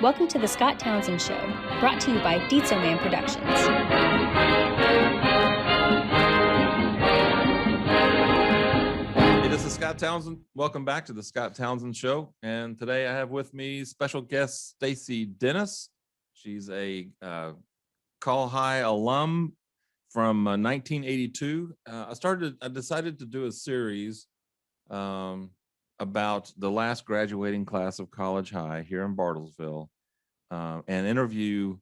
Welcome to the Scott Townsend Show, brought to you by Dietzo Man Productions. Hey, this is Scott Townsend. Welcome back to the Scott Townsend Show. And today I have with me special guest Stacy Dennis. She's a Col-Hi alum from 1982. I decided to do a series about the last graduating class of College High here in Bartlesville, and interview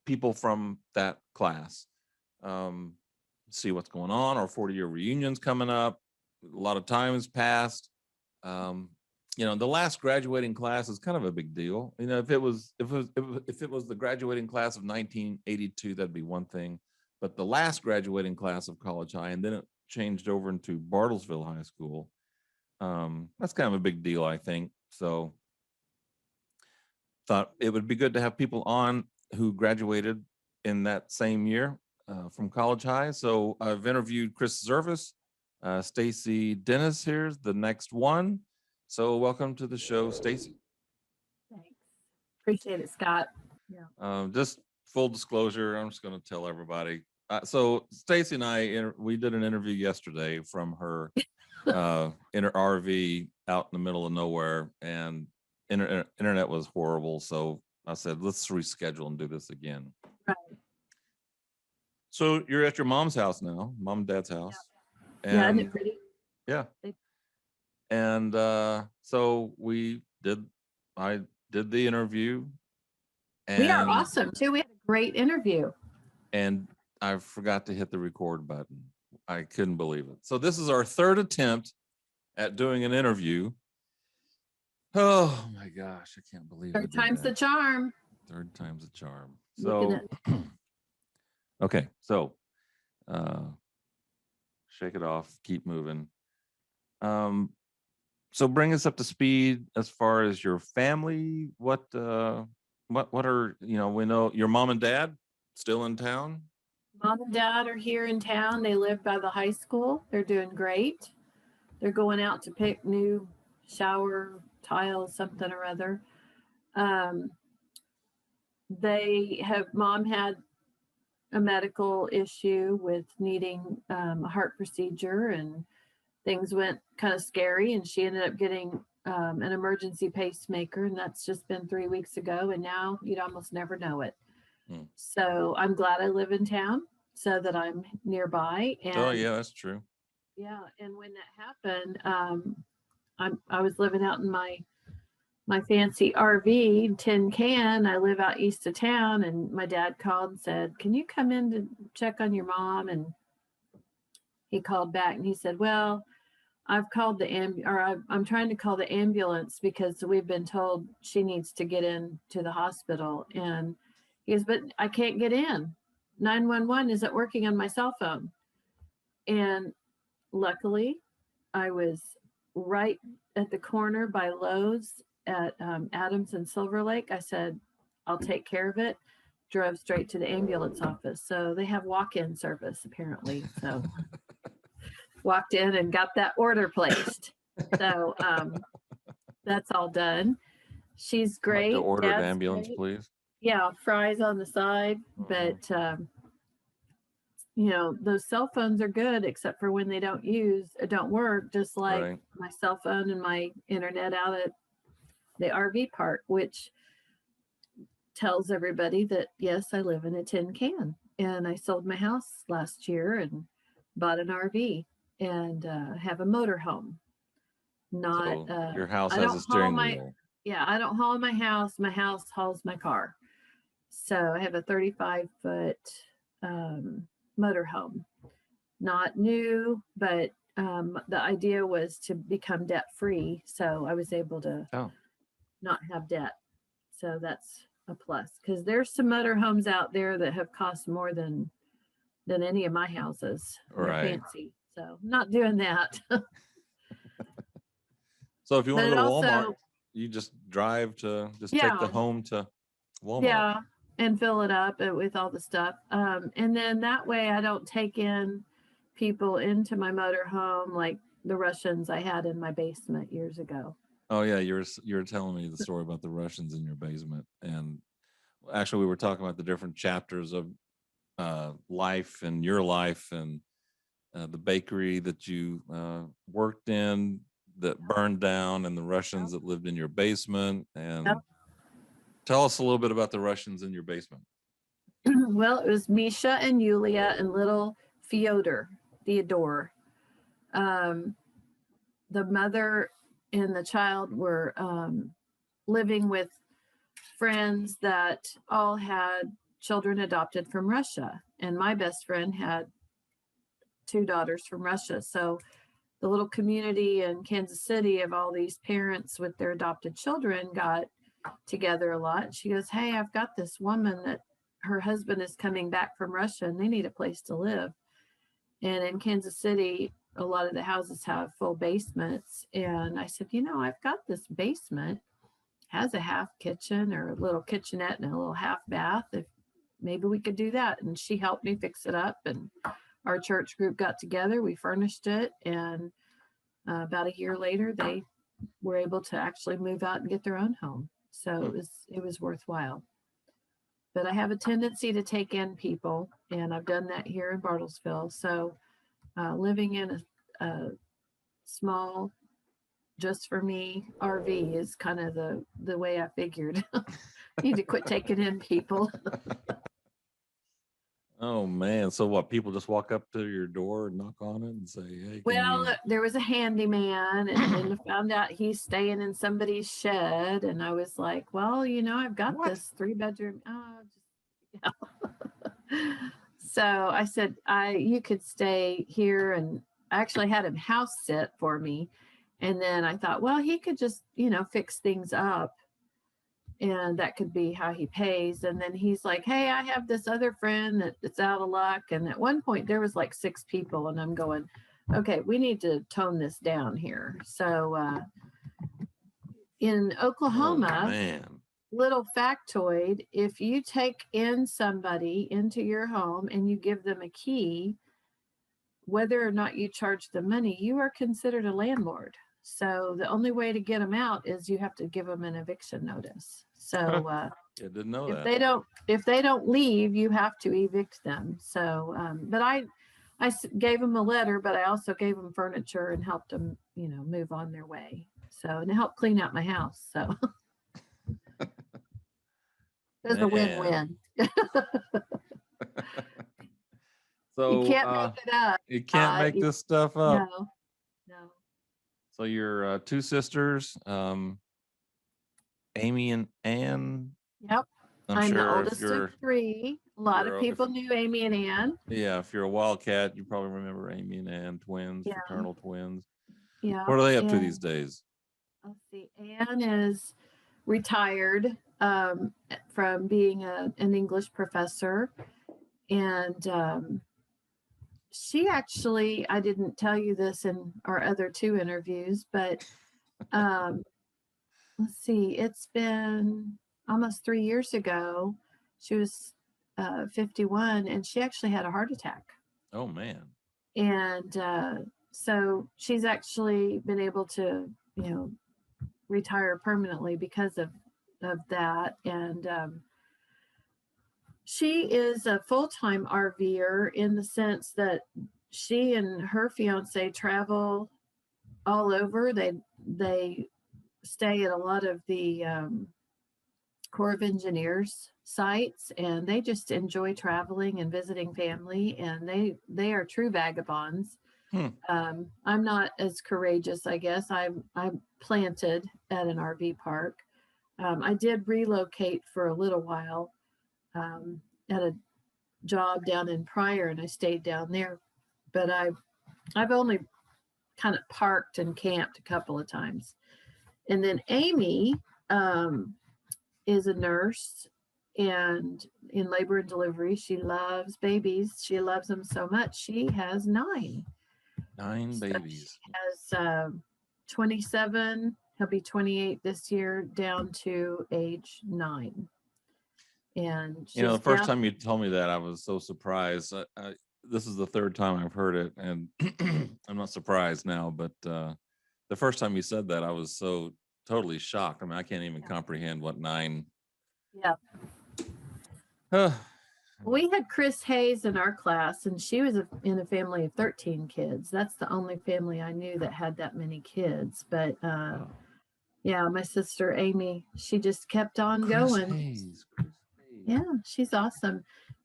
people from that class. See what's going on. Our 40-year reunion's coming up. A lot of time has passed. The last graduating class is kind of a big deal. If it was the graduating class of 1982, that'd be one thing. But the last graduating class of College High, and then it changed over into Bartlesville High School. That's kind of a big deal, I think. So thought it would be good to have people on who graduated in that same year from College High. So I've interviewed Chris Zervis. Stacy Dennis here's the next one. So welcome to the show, Stacy. Thanks. Appreciate it, Scott. Yeah. Just full disclosure, I'm just going to tell everybody. So Stacy and we did an interview yesterday from her in her RV out in the middle of nowhere, and internet was horrible. So I said, let's reschedule and do this again. Right. So you're at your mom's house now, mom and dad's house. Yeah, isn't it pretty? Yeah. And so I did the interview. And we are awesome too. We had a great interview. And I forgot to hit the record button. I couldn't believe it. So this is our third attempt at doing an interview. Oh my gosh, I can't believe it. Third time's the charm. Third time's the charm. So, okay, so shake it off, keep moving. So bring us up to speed as far as your family. What are, we know your mom and dad still in town? Mom and dad are here in town. They live by the high school. They're doing great. They're going out to pick new shower tiles, something or other. Mom had a medical issue with needing a heart procedure, and things went kind of scary, and she ended up getting an emergency pacemaker, and that's just been 3 weeks ago, and now you'd almost never know it. So I'm glad I live in town so that I'm nearby. And oh yeah, that's true. Yeah, and when that happened, I was living out in my fancy RV, tin can. I live out east of town, and my dad called and said, "Can you come in to check on your mom?" And he called back and he said, "Well, I've called I'm trying to call the ambulance because we've been told she needs to get into the hospital." And he goes, "But I can't get in. 911 isn't working on my cell phone." And luckily, I was right at the corner by Lowe's at Adams and Silver Lake. I said, "I'll take care of it." Drove straight to the ambulance office. So they have walk-in service apparently. So walked in and got that order placed. So that's all done. She's great. Like to order an Dad's ambulance, great. please. Yeah, fries on the side, but those cell phones are good except for when they don't work, just like Right. my cell phone and my internet out at the RV park, which tells everybody that yes, I live in a tin can, and I sold my house last year and bought an RV and have a motorhome. So your house has a steering wheel. Yeah, I don't haul my house. My house hauls my car. So I have a 35-foot motorhome. Not new, but the idea was to become debt free. So I was able to not have debt. So that's a plus, because there's some motorhomes out there that have cost more than any of my houses. Right. They're fancy. So not doing that. So if you want to go to Walmart, you just drive to take the home to Walmart. Yeah, and fill it up with all the stuff. And then that way I don't take in people into my motorhome like the Russians I had in my basement years ago. Oh yeah, you're telling me the story about the Russians in your basement, and actually we were talking about the different chapters of life and your life, and the bakery that you worked in that burned down, and the Russians that lived in your basement. Yep. And tell us a little bit about the Russians in your basement. Well, it was Misha and Yulia and little Theodore. Um, the mother and the child were living with friends that all had children adopted from Russia. And my best friend had two daughters from Russia. So the little community in Kansas City of all these parents with their adopted children got together a lot. She goes, "Hey, I've got this woman that her husband is coming back from Russia and they need a place to live." And in Kansas City, a lot of the houses have full basements. And I said, I've got this basement, has a half kitchen or a little kitchenette and a little half bath. If maybe we could do that. And she helped me fix it up. And our church group got together, we furnished it. And about a year later, they were able to actually move out and get their own home. So it was worthwhile. But I have a tendency to take in people, and I've done that here in Bartlesville. So living in a small, just for me RV is kind of the way I figured. Need to quit taking in people. Oh man, so what, people just walk up to your door and knock on it and say, hey, Well, there was a handyman, and then I found out he's staying in somebody's shed, and I was like, well, I've got this 3-bedroom. So I said, you could stay here, and I actually had him house sit for me. And then I thought, well, he could just, fix things up, and that could be how he pays. And then he's like, hey, I have this other friend that's out of luck. And at one point there was like 6 people, and I'm going, okay, we need to tone this down here. So in Oklahoma, little factoid, if you take in somebody into your home and you give them a key, whether or not you charge them money, you are considered a landlord. So the only way to get them out is you have to give them an eviction notice. So I didn't know if that. if they don't leave, you have to evict them. So but I gave them a letter, but I also gave them furniture and helped them, move on their way. So, and it helped clean out my house. So it was a win-win. So you can't make it up. You can't make this stuff up. No. So your 2 sisters, Amy and Ann. Yep. I'm sure the oldest of 3. A lot of people knew Amy and Ann. Yeah, if you're a Wildcat, you probably remember Amy and Ann, twins, fraternal twins. Yeah. What are they up to these days? Let's see. Ann is retired from being an English professor. And she actually, I didn't tell you this in our other 2 interviews, but let's see, it's been almost 3 years ago. She was 51, and she actually had a heart attack. Oh man. And so she's actually been able to, retire permanently because of that. And she is a full-time RVer in the sense that she and her fiance travel all over. They stay at a lot of the Corps of Engineers sites, and they just enjoy traveling and visiting family, and they are true vagabonds. I'm not as courageous, I guess. I'm planted at an RV park. I did relocate for a little while at a job down in Pryor, and I stayed down there. But I've only kind of parked and camped a couple of times. And then Amy is a nurse, and in labor and delivery, she loves babies. She loves them so much. She has 9. 9 babies. She has 27. He'll be 28 this year, down to age 9. And the first time you told me that, I was so surprised. This is the 3rd time I've heard it, and I'm not surprised now, but the first time you said that, I was so totally shocked. I mean, I can't even comprehend what 9. Yeah. We had Chris Hayes in our class, and she was in a family of 13 kids. That's the only family I knew that had that many kids. But yeah, my sister Amy, she just kept on Chris going. Hayes. Yeah, she's awesome.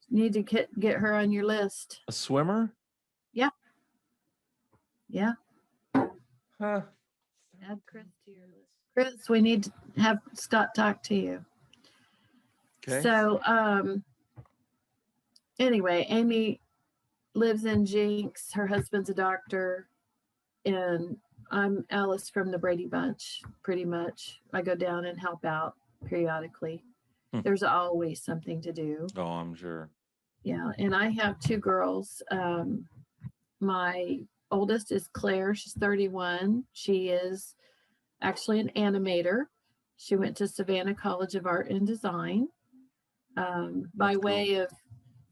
Need to get her on your list. A swimmer? Yeah. Yeah. Huh. Add Chris to your list. Chris, we need to have Scott talk to you. Okay. So anyway, Amy lives in Jinx. Her husband's a doctor. And I'm Alice from the Brady Bunch, pretty much. I go down and help out periodically. There's always something to do. Oh, I'm sure. Yeah. And I have 2 girls. My oldest is Claire. She's 31. She is actually an animator. She went to Savannah College of Art and Design. By way of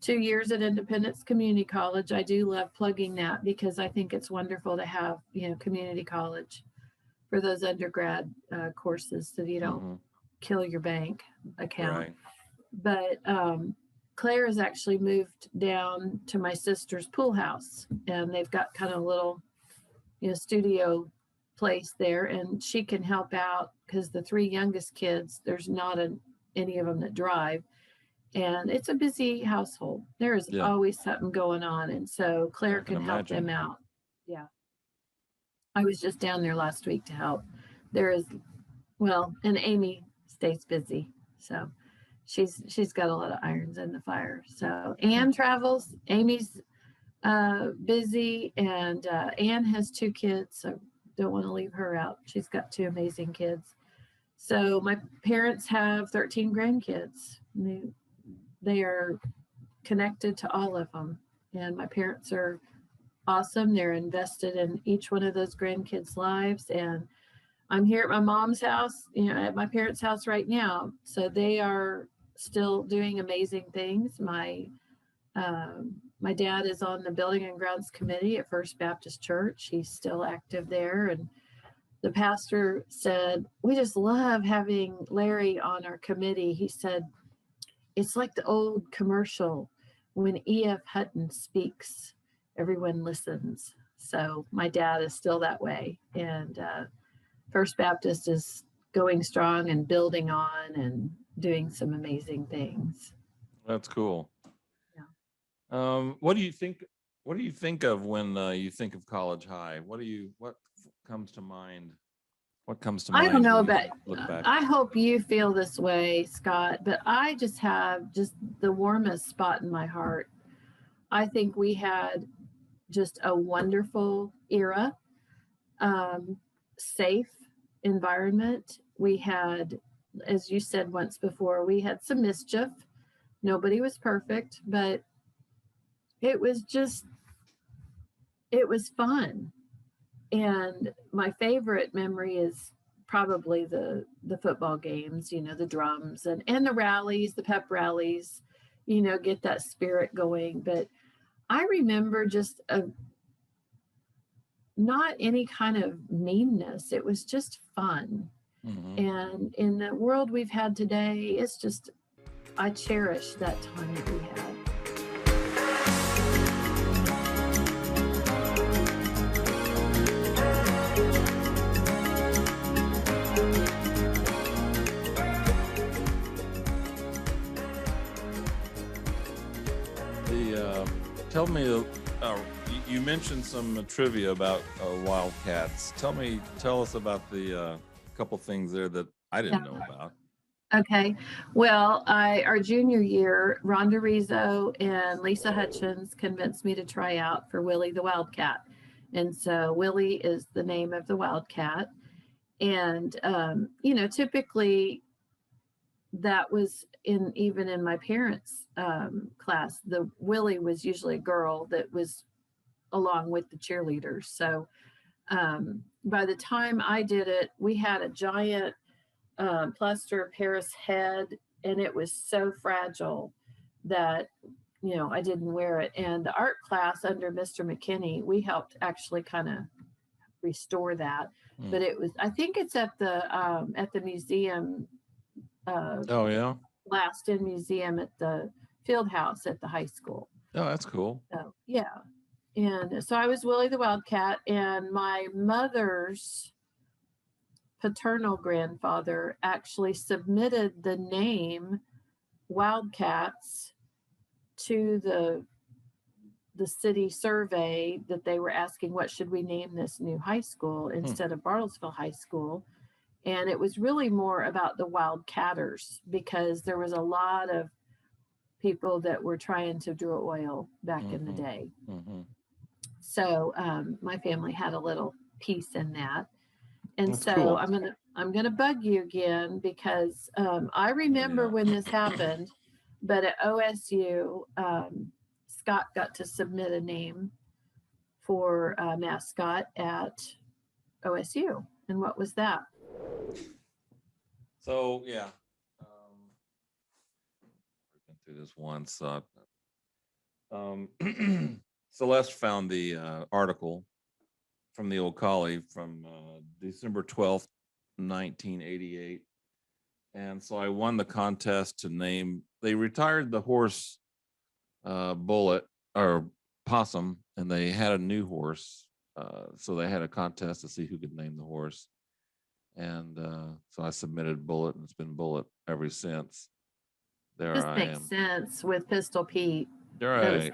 2 years at Independence Community College. I do love plugging that because I think it's wonderful to have, community college for those undergrad courses so you don't kill your bank account. Right. But Claire has actually moved down to my sister's pool house, and they've got kind of a little, studio place there, and she can help out because the 3 youngest kids, there's not any of them that drive. And it's a busy household. There is always something going on. And so Claire can help them out. Yeah. I was just down there last week to help. And Amy stays busy. So she's got a lot of irons in the fire. So Anne travels. Amy's busy, and Anne has 2 kids. So don't want to leave her out. She's got 2 amazing kids. So my parents have 13 grandkids. They are connected to all of them. And my parents are awesome. They're invested in each one of those grandkids' lives. And I'm here at my mom's house, at my parents' house right now. So they are still doing amazing things. My dad is on the Building and Grounds Committee at First Baptist Church. He's still active there. And the pastor said, we just love having Larry on our committee. He said, it's like the old commercial, when E.F. Hutton speaks, everyone listens. So my dad is still that way. And First Baptist is going strong and building on and doing some amazing things. That's cool. Yeah. What do you think of when you think of College High? What comes to mind? What comes to mind? I don't know, but I hope you feel this way, Scott, but I just have the warmest spot in my heart. I think we had just a wonderful era, safe environment. We had, as you said once before, we had some mischief. Nobody was perfect, but it was fun. And my favorite memory is probably the football games, the drums and the rallies, the pep rallies, get that spirit going. But I remember just not any kind of meanness. It was just fun. And in the world we've had today, it's just, I cherish that time that we had. Tell me, you mentioned some trivia about Wildcats. Tell us about the couple things there that I didn't know about. Okay. Well, our junior year, Rhonda Rizzo and Lisa Hutchins convinced me to try out for Willie the Wildcat. And so Willie is the name of the Wildcat. And, typically that was even in my parents' class, the Willie was usually a girl that was along with the cheerleaders. So by the time I did it, we had a giant plaster of Paris head, and it was so fragile that I didn't wear it. And the art class under Mr. McKinney, we helped actually kind of restore that. but it was, I think it's at the museum, Oh yeah. last in museum at the field house at the high school. Oh, that's cool. So yeah. And so I was Willie the Wildcat, and my mother's paternal grandfather actually submitted the name Wildcats to the city survey that they were asking what should we name this new high school instead of Bartlesville High School. And it was really more about the Wildcatters, because there was a lot of people that were trying to draw oil back in the day. So my family had a little piece in that. And That's so cool. I'm gonna bug you again, because I remember when this happened, but at OSU, Scott got to submit a name for a mascot at OSU. And what was that? So yeah, we've been through this once. Celeste found the article from the old Col-Hi from December 12th, 1988. And so I won the contest to name, they retired the horse Bullet or Possum, and they had a new horse. So they had a contest to see who could name the horse. And so I submitted Bullet, and it's been Bullet ever since. There This I makes am. sense with Pistol Pete. Right.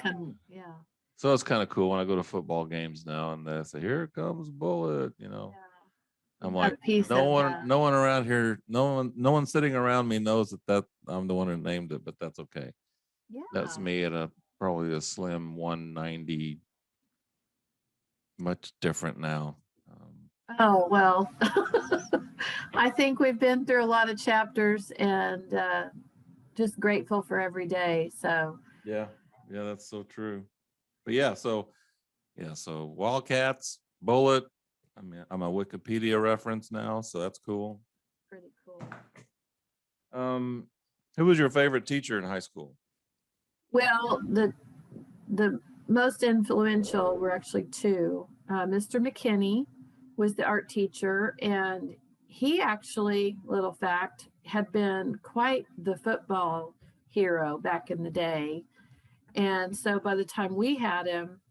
Yeah. So it's kind of cool when I go to football games now and they say, "Here comes Bullet," you know. Yeah. I'm like, no one around here, no one sitting around me knows that I'm the one who named it, but that's okay. Yeah. That's me at probably a slim 190, much different now. Oh, well, I think we've been through a lot of chapters, and just grateful for every day. So yeah, that's so true. But so Wildcats, Bullet. I mean, I'm a Wikipedia reference now, so that's cool. pretty cool. Who was your favorite teacher in high school? Well, the most influential were actually two. Mr. McKinney was the art teacher, and he actually, little fact, had been quite the football hero back in the day. And so by the time we had him,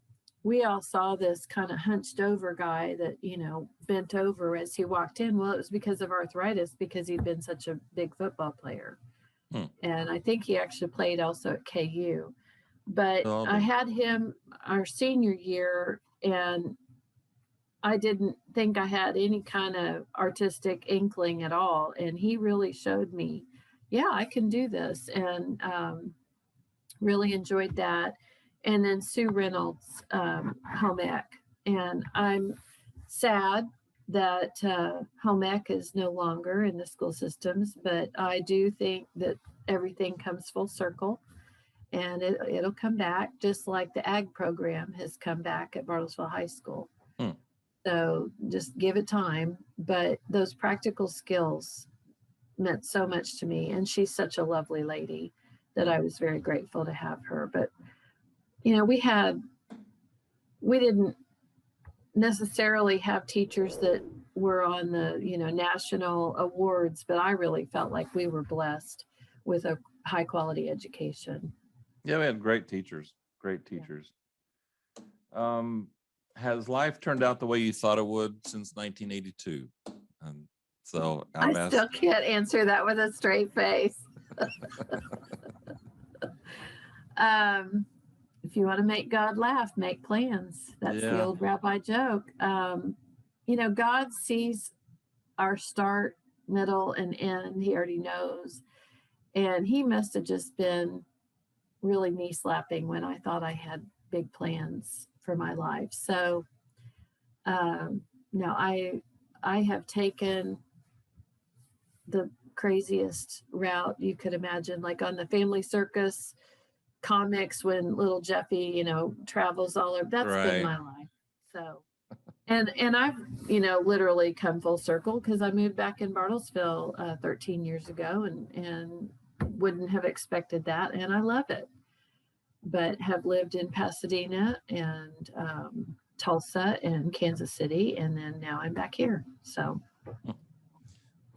we all saw this kind of hunched over guy that, bent over as he walked in. Well, it was because of arthritis, because he'd been such a big football player. And I think he actually played also at KU. But I had him our senior year, and I didn't think I had any kind of artistic inkling at all. And he really showed me, yeah, I can do this. And really enjoyed that. And then Sue Reynolds, home ec. And I'm sad that home ec is no longer in the school systems, but I do think that everything comes full circle, and it'll come back, just like the ag program has come back at Bartlesville High School. So just give it time. But those practical skills meant so much to me, and she's such a lovely lady that I was very grateful to have her. But we didn't necessarily have teachers that were on the national awards, but I really felt like we were blessed with a high quality education. Yeah, we had great teachers. Has life turned out the way you thought it would since 1982? And so I still can't answer that with a straight face. If you want to make God laugh, make plans. That's the old rabbi joke. God sees our start, middle, and end. He already knows. And he must have just been really knee slapping when I thought I had big plans for my life. So, no, I have taken the craziest route you could imagine, like on the Family Circus comics when little Jeffy, travels all over. That's been my life. So, and I've, literally come full circle, because I moved back in Bartlesville 13 years ago, and wouldn't have expected that. And I love it, but have lived in Pasadena and Tulsa and Kansas City, and then now I'm back here. So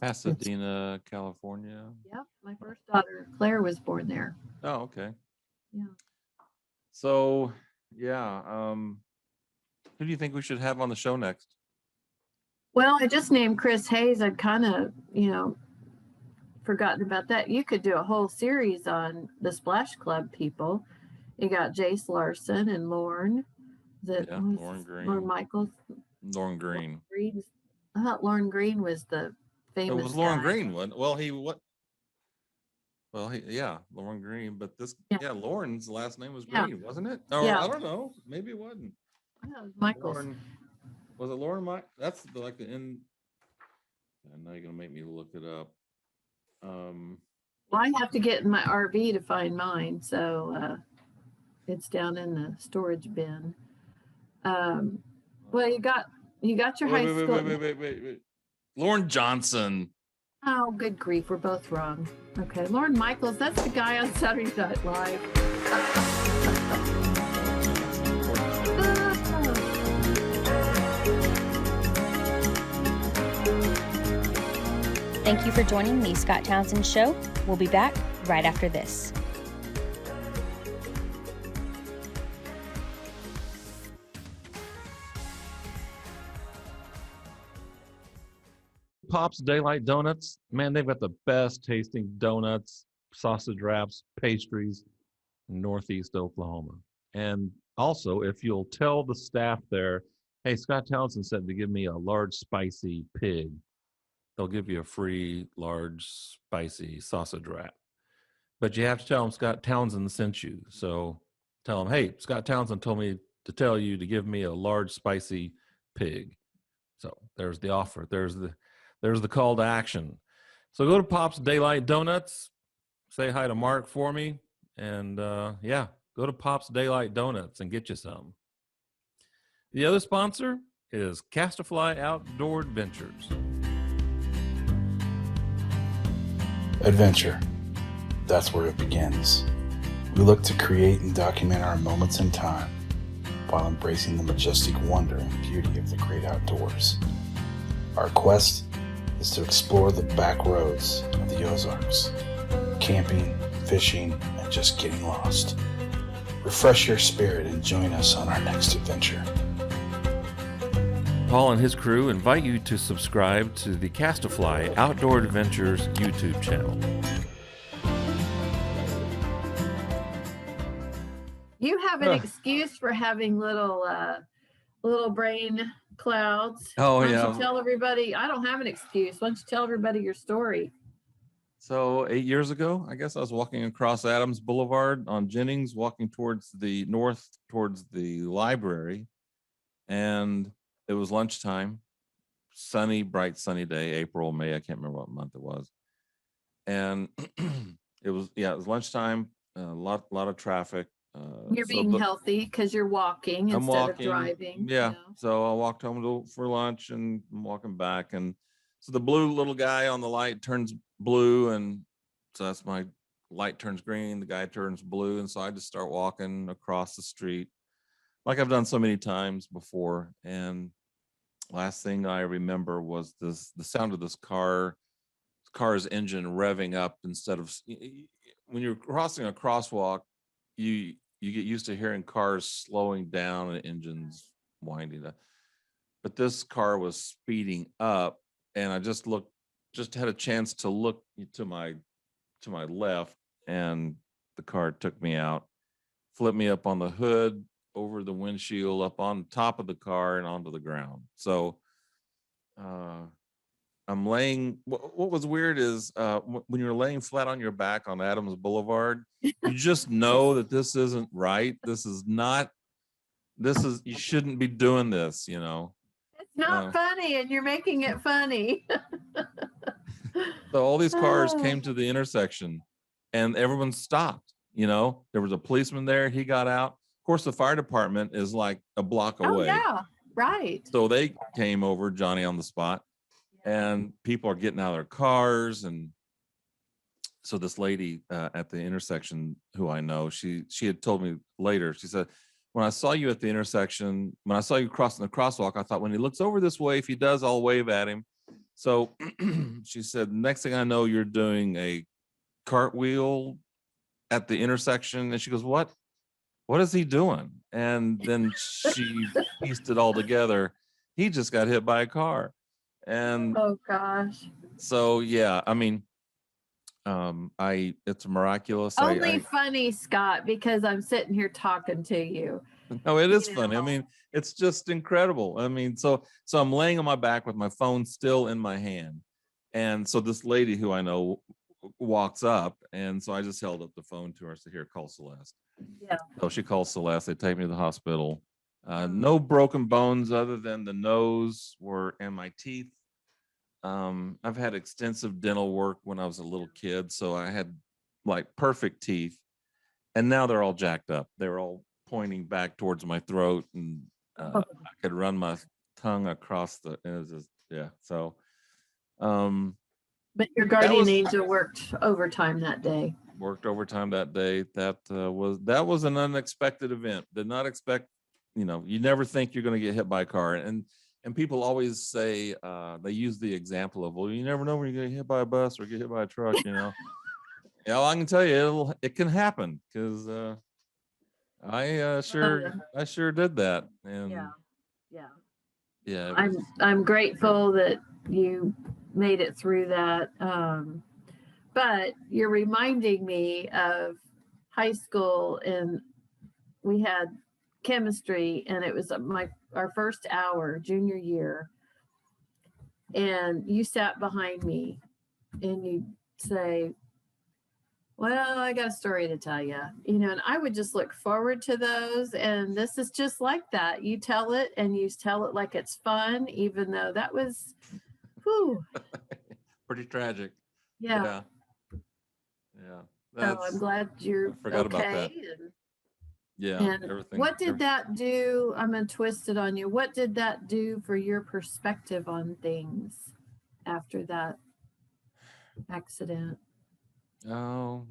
Pasadena, California. yep, my first daughter Claire was born there. Oh, okay. Yeah. So yeah, who do you think we should have on the show next? Well, I just named Chris Hayes. I'd kind of, forgotten about that. You could do a whole series on the Splash Club people. You got Jace Larson and Lorne. Lauren Green. Lorne Michaels. Lauren Green. I thought Lauren Green was the famous. It was Lauren guy. Green one. Well, Lauren Green. But Lauren's last name was Green, wasn't it? Or I don't know. Maybe it wasn't. Yeah, Michaels. Was it Lauren? That's like the end. And now you're gonna make me look it up. Well, I have to get in my RV to find mine, so it's down in the storage bin. Well, you got your high school. Wait. Lauren Johnson. Oh, good grief, we're both wrong. Okay, Lorne Michaels, that's the guy on Saturday Night Live. Thank you for joining the Scott Townsend Show. We'll be back right after this. Pop's Daylight Donuts, man, they've got the best tasting donuts, sausage wraps, pastries in Northeast Oklahoma. And also, if you'll tell the staff there, hey, Scott Townsend said to give me a large spicy pig, they'll give you a free large spicy sausage wrap. But you have to tell them Scott Townsend sent you. So tell them, hey, Scott Townsend told me to tell you to give me a large spicy pig. So there's the offer. There's the call to action. So go to Pop's Daylight Donuts, say hi to Mark for me, and go to Pop's Daylight Donuts and get you some. The other sponsor is Castafly Outdoor Adventures. Adventure. That's where it begins. We look to create and document our moments in time while embracing the majestic wonder and beauty of the great outdoors. Our quest is to explore the back roads of the Ozarks, camping, fishing, and just getting lost. Refresh your spirit and join us on our next adventure. Paul and his crew invite you to subscribe to the Castafly Outdoor Adventures YouTube channel. You have an excuse for having little brain clouds. Oh, Why don't yeah. you tell everybody? I don't have an excuse. Why don't you tell everybody your story? So 8 years ago, I guess I was walking across Adams Boulevard on Jennings, walking towards the north, towards the library, and it was lunchtime, sunny, bright, sunny day, April, May, I can't remember what month it was. And it was lunchtime, a lot of traffic. You're being healthy because you're walking instead of driving. Yeah. So I walked home for lunch and I'm walking back. And so the blue little guy on the light turns blue. And so that's my light turns green. The guy turns blue. And so I just start walking across the street like I've done so many times before. And last thing I remember was the sound of this car's engine revving up instead of, when you're crossing a crosswalk, you get used to hearing cars slowing down and engines winding up. But this car was speeding up, and I just had a chance to look to my left, and the car took me out, flipped me up on the hood, over the windshield, up on top of the car, and onto the ground. So I'm laying. What was weird is when you're laying flat on your back on Adams Boulevard, you just know that this isn't right. You shouldn't be doing this, you know. It's not funny, and you're making it funny. So all these cars came to the intersection, and everyone stopped. You know, there was a policeman there. He got out. Of course, the fire department is like a block away. Oh, yeah, right. So they came over, Johnny on the spot. And people are getting out of their cars. And so this lady at the intersection who I know, she had told me later, she said, when I saw you at the intersection, when I saw you crossing the crosswalk, I thought when he looks over this way, if he does, I'll wave at him. So she said, next thing I know, you're doing a cartwheel at the intersection. And she goes, what is he doing? And then she pieced it all together. He just got hit by a car. And Oh gosh. so, yeah, I mean, it's miraculous. Only funny, Scott, because I'm sitting here talking to you. No, it is You funny. I know. mean, it's just incredible. I mean, so I'm laying on my back with my phone still in my hand. And so this lady who I know walks up, and so I just held up the phone to her. I said, here, call Celeste. Yeah. So she calls Celeste. They take me to the hospital. No broken bones other than the nose and my teeth. I've had extensive dental work when I was a little kid, so I had like perfect teeth, and now they're all jacked up. They're all pointing back towards my throat, and I could run my tongue across the. It was just, yeah. So, but your guardian angel worked overtime that day. Worked overtime that day. That was an unexpected event. Did not expect. You never think you're going to get hit by a car, and people always say, they use the example of, well, you never know when you're going to get hit by a bus or get hit by a truck. Yeah, well, I can tell you, it can happen, because I sure did that. And yeah. I'm grateful that you made it through that. But you're reminding me of high school, and we had chemistry, and it was our first hour, junior year. And you sat behind me and you say, well, I got a story to tell you, and I would just look forward to those. And this is just like that. You tell it, and you tell it like it's fun, even though that was pretty tragic. Yeah. So I'm glad you're forgot okay. About that. And everything. What did that do? I'm going to twist it on you. What did that do for your perspective on things after that accident? Oh,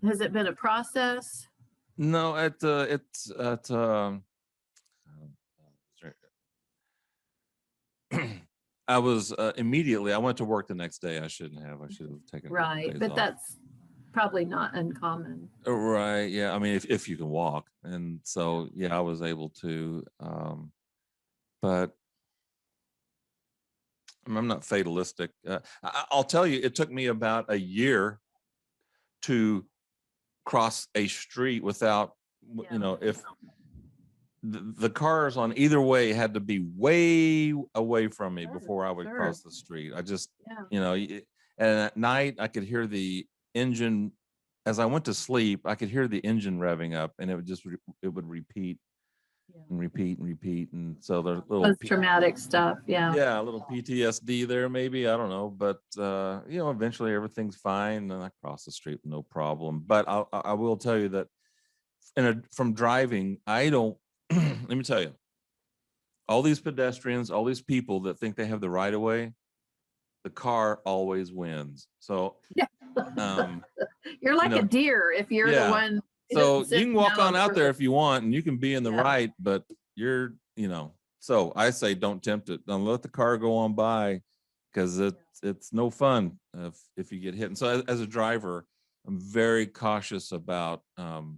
has it been a process? No, I was immediately. I went to work the next day. I should have taken right, but off. That's probably not uncommon. Right. Yeah. I mean, if you can walk, and so I was able to. But I'm not fatalistic. I'll tell you, it took me about a year to cross a street without, if the cars on either way had to be way away from me before I would cross the street. I just, and at night I could hear the engine. As I went to sleep, I could hear the engine revving up, and it would repeat and repeat and repeat. And so there's little traumatic stuff. Yeah, a little PTSD there, maybe. I don't know, but eventually everything's fine, and I cross the street no problem. But I will tell you that from driving, I don't. Let me tell you, all these pedestrians, all these people that think they have the right of way, the car always wins. So you're like a deer if you're the one. So you can walk on out there if you want, and you can be in the right, but you're, so I say don't tempt it. Don't let the car go on by, because it's no fun if you get hit. And so as a driver, I'm very cautious about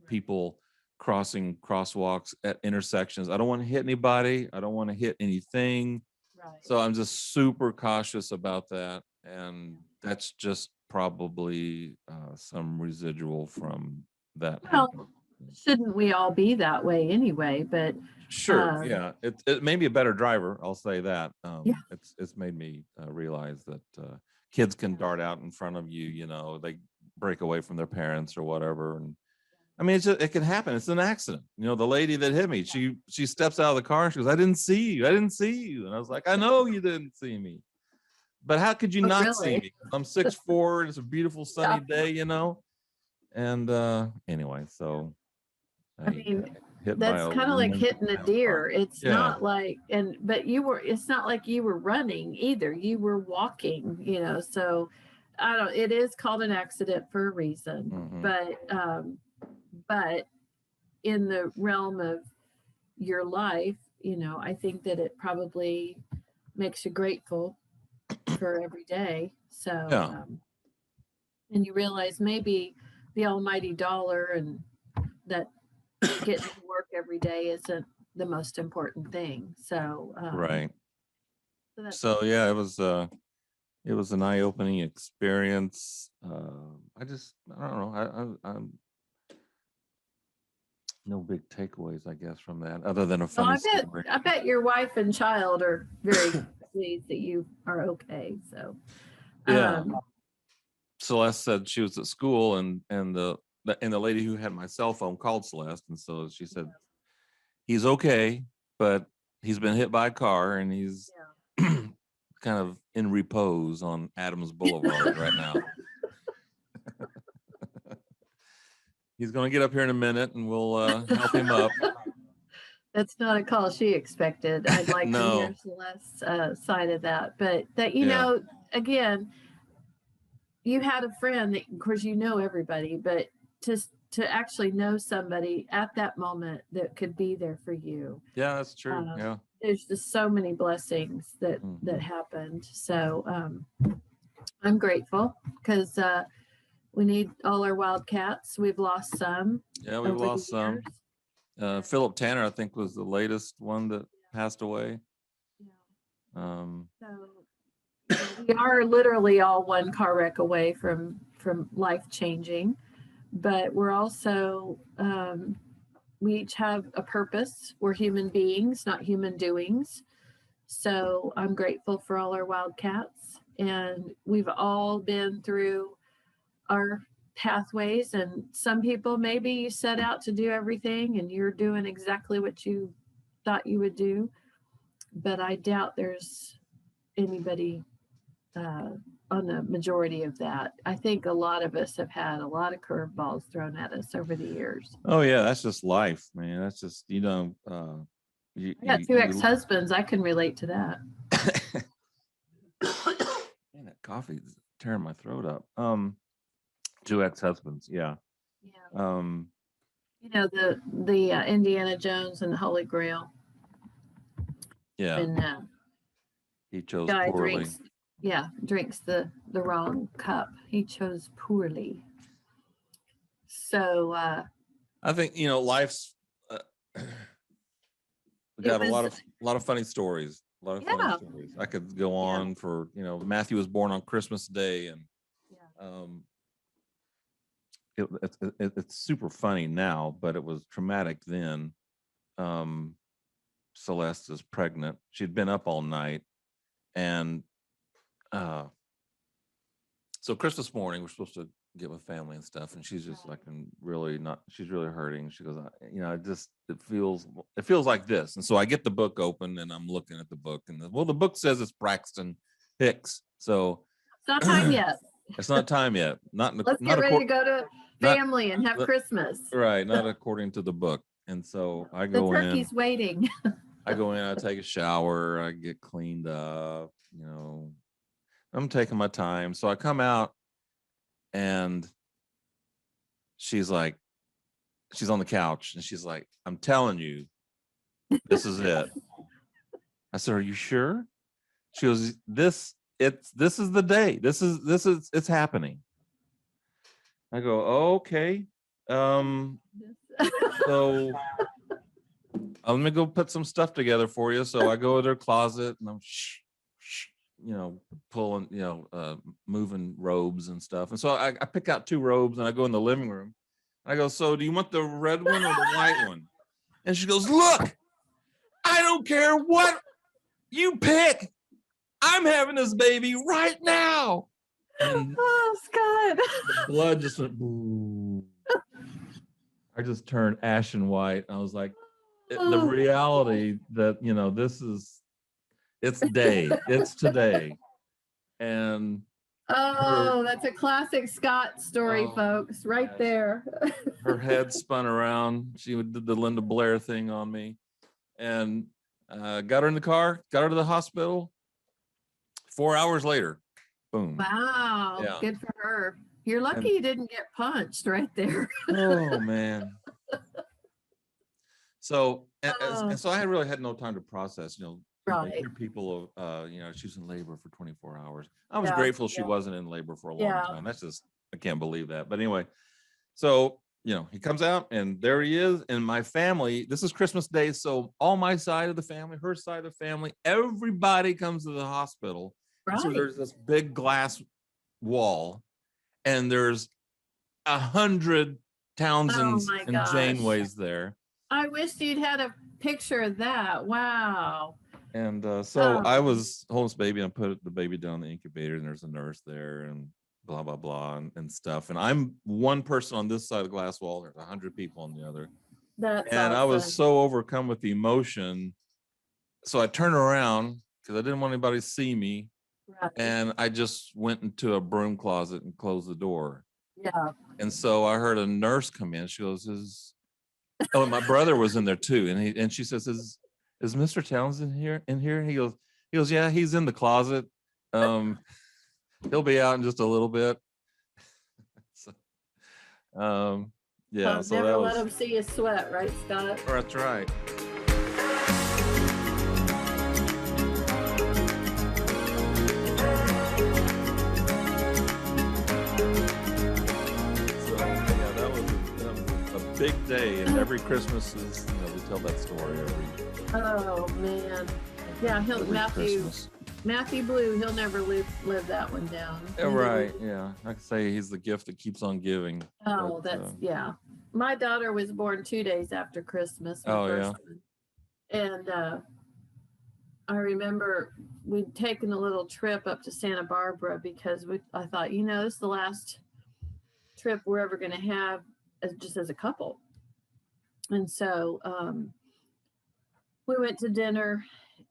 people crossing crosswalks at intersections. I don't want to hit anybody. I don't want to hit anything. Right. So I'm just super cautious about that. And that's just probably some residual from that. Well, shouldn't we all be that way anyway? But sure, it made me a better driver. I'll say that. It's made me realize that kids can dart out in front of you. They break away from their parents or whatever, and I mean, it can happen. It's an accident. The lady that hit me, she steps out of the car and she goes, "I didn't see you. I didn't see you." And I was like, "I know you didn't see me, but how could you not see me? I'm 6'4". It's a beautiful sunny day, And anyway, so I mean, that's kind of like hitting a deer. It's not like, but it's not like you were running either. You were walking, so it is called an accident for a reason. Mm-hmm. But in the realm of your life, I think that it probably makes you grateful for every day. So, Yeah. And you realize maybe the almighty dollar and that getting to work every day isn't the most important thing. So, Right. so that's So yeah, it was an eye-opening experience. I don't know. I'm no big takeaways, I guess, from that, other than a well, funny story. I bet your wife and child are very pleased that you are okay. So, Yeah. Celeste said she was at school, and the lady who had my cell phone called Celeste, and so she said he's okay, but he's been hit by a car, and he's kind of in repose on Adams Boulevard right now. He's going to get up here in a minute, and we'll help him up. That's not a call she expected. I'd like No. to hear Celeste's side of that. But that, Yeah. again, you had a friend that, of course, everybody, but to actually know somebody at that moment that could be there for you. Yeah, that's true. Yeah. There's just so many blessings that happened. So I'm grateful because we need all our wildcats. We've lost some. Yeah, we've over the lost some. years. Philip Tanner, I think, was the latest one that passed away. Yeah. So we are literally all one car wreck away from life changing, but we're also we each have a purpose. We're human beings, not human doings. So I'm grateful for all our wildcats, and we've all been through our pathways. And some people, maybe you set out to do everything and you're doing exactly what you thought you would do, but I doubt there's anybody on the majority of that. I think a lot of us have had a lot of curveballs thrown at us over the years. Oh yeah, that's just life, man. That's just I got two ex-husbands. I can relate to that. Man, that coffee's tearing my throat up. Two ex-husbands, yeah. Yeah. The Indiana Jones and the Holy Grail. Yeah. And he chose guy poorly. drinks the wrong cup. He chose poorly. So I think life's we got a lot of funny stories. A lot of funny stories. I could go on for Matthew was born on Christmas Day, and it's super funny now, but it was traumatic then. Celeste is pregnant. She'd been up all night, and so Christmas morning we're supposed to get with family and stuff, and she's just like she's really hurting. She goes, it feels like this. And so I get the book open and I'm looking at the book, and the book says it's Braxton Hicks, so it's not time yet. It's not time yet. Let's get ready to go to family and have Christmas. Right, not according to the book. And so I go in. The turkey's waiting. I go in, I take a shower, I get cleaned up, I'm taking my time. So I come out, and she's on the couch, and she's like, I'm telling you, this is it. I said, are you sure? She goes, this is the day. It's happening. I go, okay. So let me go put some stuff together for you. So I go to their closet, and I'm pulling, moving robes and stuff. And so I pick out two robes, and I go in the living room. I go, so do you want the red one or the white one? And she goes, look, I don't care what you pick. I'm having this baby right now. And Scott. Blood just went, boo. I just turned ashen white. I was like, the reality that, it's today. And that's a classic Scott story, folks, right there. Her head spun around. She did the Linda Blair thing on me, and got her in the car, got her to the hospital. 4 hours later, boom. Wow. Yeah. Good for her. You're lucky you didn't get punched right there. Oh man. So, Oh. and so I really had no time to process, I Right. hear people of, she's in labor for 24 hours. I was Yeah, grateful she yeah. wasn't in labor for a long Yeah. time. That's just, I can't believe that. But anyway, so, he comes out and there he is. And my family, this is Christmas Day. So all my side of the family, her side of the family, everybody comes to the hospital. Right. So there's this big glass wall and there's 100 Townsends my and gosh. Janeways there. I wish you'd had a picture of that. Wow. And so I Oh. was homeless baby and put the baby down in the incubator and there's a nurse there and blah, blah, blah and stuff. And I'm one person on this side of the glass wall. There's 100 people on the other. That's And I was awesome. so overcome with the emotion. So I turned around because I didn't want anybody to see me. Right. And I just went into a broom closet and closed the door. Yeah. And so I heard a nurse come in. She goes, oh, my brother was in there too. And she says, is Mr. Townsend here in here? He goes, yeah, he's in the closet. He'll be out in just a little bit. So, yeah. So never that let was. him see you sweat, right, Scott? That's right. Big day, and every Christmas is, we tell that story every. Oh man, yeah. Matthew Blue. He'll never live that one down. Yeah, right. Yeah, I can say he's the gift that keeps on giving. Oh, but, that's yeah. My daughter was born 2 days after Christmas. My first one. And I remember we'd taken a little trip up to Santa Barbara because I thought, this is the last trip we're ever going to have just as a couple. And so we went to dinner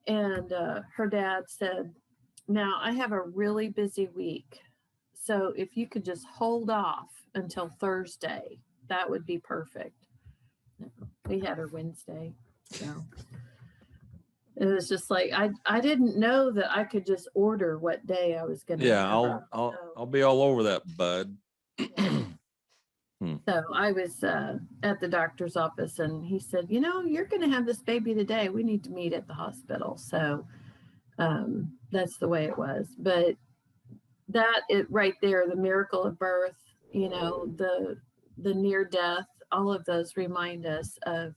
and her dad said, now I have a really busy week. So if you could just hold off until Thursday, that would be perfect. We had her Wednesday. So it was just like, I didn't know that I could just order what day I was going to. Yeah, I'll be all over that, bud. So I was at the doctor's office and he said, you're going to have this baby today. We need to meet at the hospital. So that's the way it was. But right there, the miracle of birth, the near death, all of those remind us of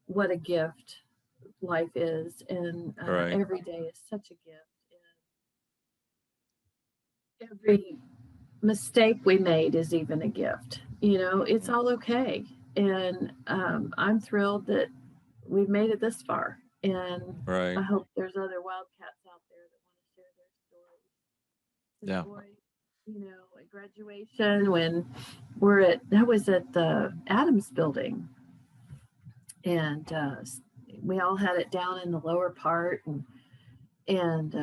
what a gift life is. And right. Every day is such a gift. And every mistake we made is even a gift. It's all okay. And I'm thrilled that we've made it this far. And right. I hope there's other Wildcats out there that want to share their stories. Yeah. Boy, at graduation when that was at the Adams building. And we all had it down in the lower part and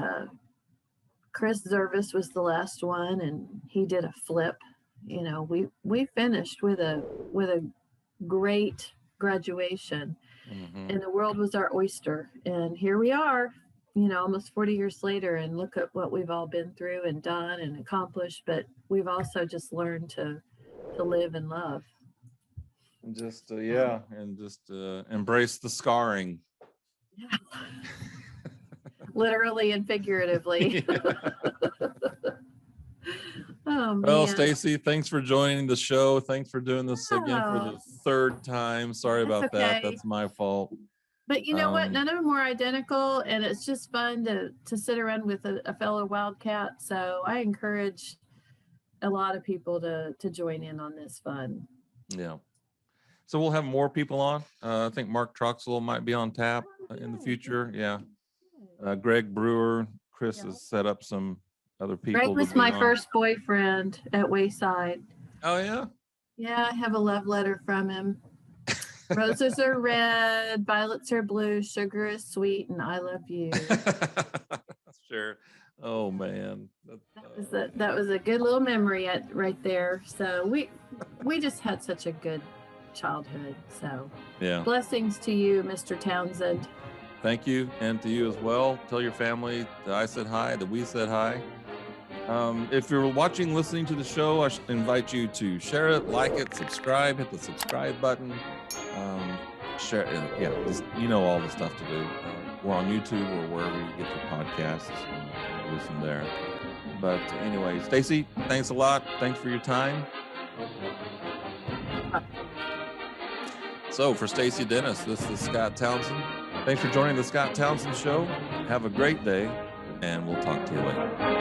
Chris Zervis was the last one and he did a flip. We finished with a great graduation. Mm-hmm. And the world was our oyster. And here we are, almost 40 years later, and look at what we've all been through and done and accomplished. But we've also just learned to live and love. And just and just embrace the scarring. Yeah. Literally and figuratively. Oh, well, Stacy, thanks for joining the show. Thanks for doing this again for the third time. Sorry about that. That's my fault. But you know what? None of them were identical, and it's just fun to sit around with a fellow Wildcat. So I encourage a lot of people to join in on this fun. Yeah. So we'll have more people on. I think Mark Troxel might be on tap in the future. Yeah. Greg Brewer, Chris has set up some other people. Greg was my first boyfriend at Wayside. Oh yeah? Yeah, I have a love letter from him. Roses are red, violets are blue, sugar is sweet, and I love you. Sure. Oh man. That was a good little memory right there. So we just had such a good childhood. So yeah. Blessings to you, Mr. Townsend. Thank you, and to you as well. Tell your family that I said hi, that we said hi. If you're listening to the show, I should invite you to share it, like it, subscribe, hit the subscribe button. share. Yeah, just, you know all the stuff to do. We're on YouTube or wherever you get your podcasts. Listen there. But anyway, Stacy, thanks a lot. Thanks for your time. So for Stacy Dennis, this is Scott Townsend. Thanks for joining the Scott Townsend Show. Have a great day, and we'll talk to you later.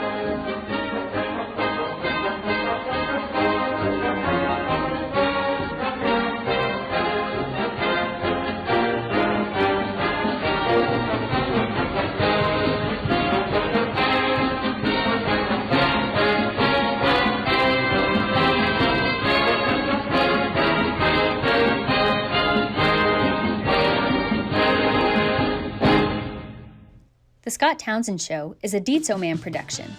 The Scott Townsend Show is a Dietzo Man production.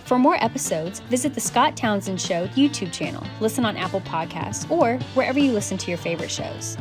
For more episodes, visit the Scott Townsend Show YouTube channel, listen on Apple Podcasts, or wherever you listen to your favorite shows.